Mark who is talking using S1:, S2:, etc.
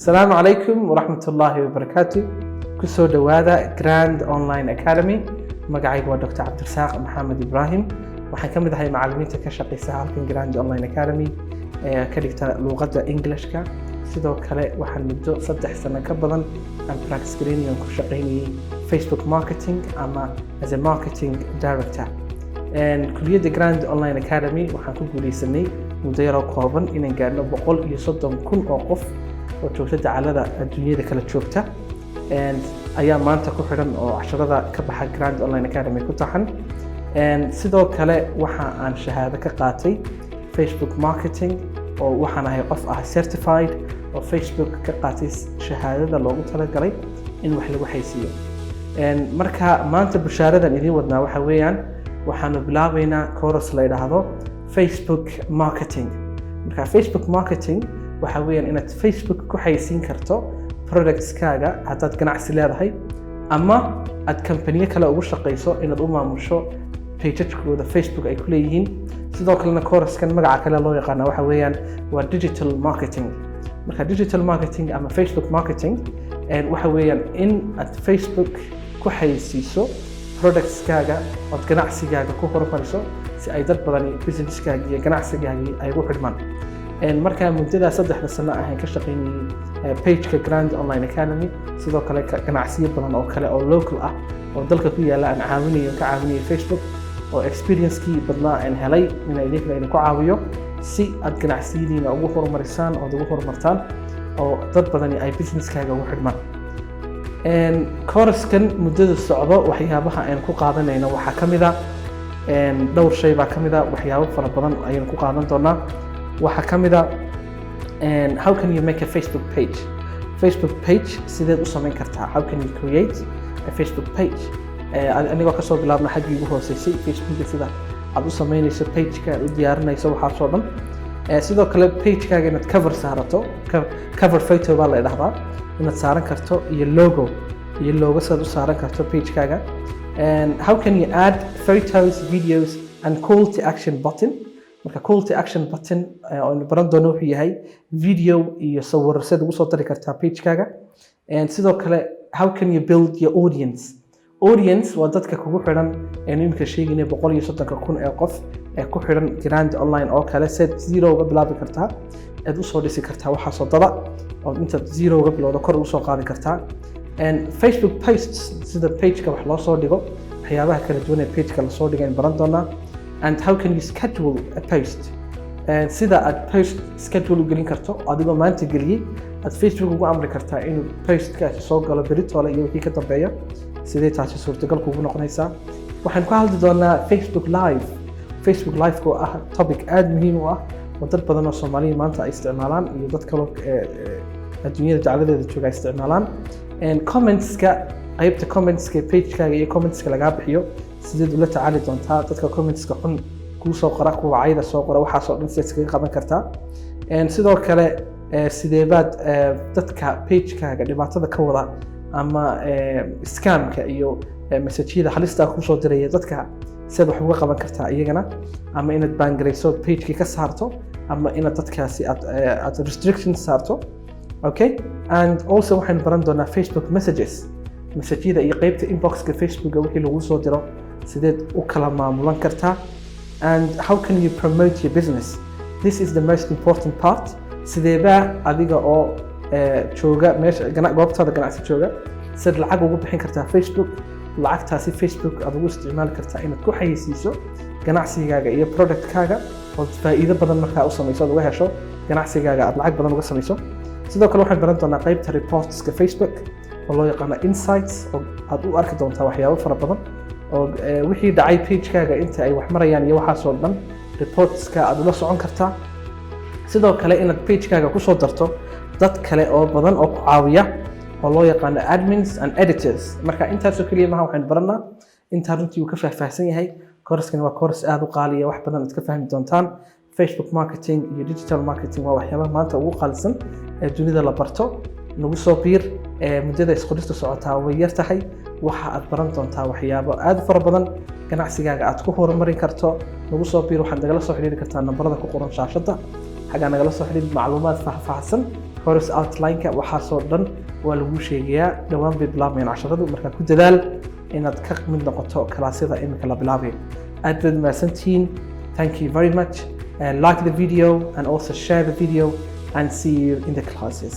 S1: السلام عليكم ورحمة الله وبركاته. كسو دوادا Grand Online Academy. مقعي هو دكتور عبد الرزاق محمد إبراهيم. waxaan ka mid ahay macallimiinta ka shaqeysa halkan Grand Online Academy ka dhigta luqadda Englishka. sidoo kale waxaan muddo 3 sano ka badan aan practice gareynay ku shaqeynay Facebook marketing ama as a marketing director. kulliyadda Grand Online Academy waxaan ku guuleysanay muddo yar oo kooban inaan gaarno 130,000 oo qof oo joogta dacalada adduunyada kala joogta ayaa maanta ku xiran oo casharada ka baxa Grand Online Academy ku taxan. sidoo kale waxa aan shahaado ka qaatay Facebook marketing oo waxaan ahay qof certified oo Facebook ka qaatay shahaadada loogu talagalay in wax lagu xaysiiyo. marka maanta bushaaradan idin wadnaa waxa weeyaan waxaanu bilaabaynaa course la yiraahdo Facebook marketing. marka Facebook marketing waxa weeyaan inaad Facebook ku xaysiin karto products-kaaga haddaad ganacsi leedahay ama aad company kale ugu shaqeyso inaad u maamusho page-kooda Facebook ay ku leeyihiin. sidoo kalena course-kan magaca kale loo yaqaan waxa weeyaan waa digital marketing. marka digital marketing ama Facebook marketing waxa weeyaan in aad Facebook ku xaysiiso products-kaaga oo ganacsigaaga ku horumariso si ay dad badan business-kaaga iyo ganacsigaaga ay ugu xidhmaan. marka muddada 3 sano ah ka shaqeynay page-ka Grand Online Academy sidoo kale ganacsiyo badan oo kale oo local ah oo dalka ku yaala aan caawinayo Facebook oo experience-kii badnaa aan helay inay idinka ku caawiyo si aad ganacsiyadiina ugu horumarisaan oo ugu horumartaan oo dad badan ay business-kaaga ugu xidhmaan. course-kan muddada socdo waxyaabaha aan ku qaadanayno waxa kamid ah dhowr shay baa kamid ah waxyaabo fara badan ayaan ku qaadan doonaa. waxa kamid ah how can you make a Facebook page? Facebook page sideed u samayn kartaa? How can you create a Facebook page? anigoo ka soo bilaabna xaggii ugu hooseysay Facebook sida aad u samaynayso page-ka u diyaarinayso waxa soo dhan. sidoo kale page-kaaga inaad cover saarato cover photo baa la yiraahdaa inaad saaran karto iyo logo saad u saaran karto page-kaaga. and how can you add photos, videos and call to action button? marka call to action button oo baran doono wuxuu yahay video iyo sawir sad ugu soo dari kartaa page-kaaga. and sidoo kale how can you build your audience waa dadka kugu xiran imika sheeginay 130,000 ee qof ee ku xiran Grand Online oo kale set zero uga bilaabi kartaa aad u soo dhisi kartaa waxa soo daba oo inta zero uga bilowdo kor u soo qaadi kartaa. and Facebook posts sida page-ka wax loo soo dhigo waxyaabaha kala duwan ee page-ka la soo dhigay baran doonaa. and how can you schedule a post? sida aad post schedule u gelin karto adigoo maanta geliyay aad Facebook ugu amri kartaa inuu post-kaasi soo galo beritoole iyo wixii ka dambeeya sidee taasi suurtagal kugu noqonaysaa. waxaan ku hadli doonaa Facebook live oo ah topic aad muhiim u ah oo dad badan oo Soomaaliya maanta ay isticmaalaan iyo dad kale adduunyada jacaladeeda jooga ay isticmaalaan. comments-ka qaybta comments-ka page-kaaga iyo comments-ka laga bixiyo sideed ula tacaali doontaa dadka comments-ka xun ku soo qora kuwa cayda soo qora waxa soo dhan sideed kaga qaban kartaa. sidoo kale sideebaad dadka page-kaaga dhibaatada ka wada ama scam-ka iyo message-yada halista ku soo diraya dadka sideed wax uga qaban kartaa iyagana ama inaad bangareyso page-ki ka saarto ama inaad dadkaasi aad restrictions saarto. okay and also waxaan baran doonaa Facebook message-yada iyo qaybta inbox-ka Facebook-ga wixii lagu soo diro sideed u kala maamulan kartaa. and how can you promote your business? This is the most important part. sideeba adiga oo jooga meesha goobtaada ganacsi jooga sid lacag ugu bixin kartaa Facebook lacagtaasi Facebook aad ugu isticmaali kartaa inaad ku xayeysiiso ganacsigaaga iyo product-kaaga oo faa'iido badan markaa u samayso uga hesho ganacsigaaga aad lacag badan uga samayso. sidoo kale waxaan baran doonaa qaybta reports-ka Facebook oo loo yaqaan insights oo aad u arki doontaa waxyaabo fara badan oo wixii dhacay page-kaaga inta ay wax marayaan iyo waxa soo dhan reports-ka aad ula socon kartaa. sidoo kale inaad page-kaaga ku soo darto dad kale oo badan oo ku caawiya oo loo yaqaan admins and editors. marka intaas oo kaliya ma waxaan baranaa inta runtii uu ka faahfaahsan yahay. course-kan waa course aad u qaaliya wax badan aad ka fahmi doontaan. Facebook marketing iyo digital marketing waa waxyaabaha maanta ugu qaalisan ee dunida la barto. nagu soo biir muddada isqorista socotaa way yar tahay waxa aad baran doontaa waxyaabo aad fara badan ganacsigaaga aad ku horumarin karto. nagu soo biir waxaad nagala soo xiriiri kartaa nambarada ku qoran shaashada xagaa nagala soo xiriir macluumaad faahfaahsan course outline-ka waxaasoo dhan waa lagu sheegayaa dhowaan bay bilaabmayaan casharadu markaa ku dadaal inaad ka mid noqoto kalaasyada imika la bilaabayo aad baad mahadsantihiin thank you very much and like the video and also share the video and see you in the classes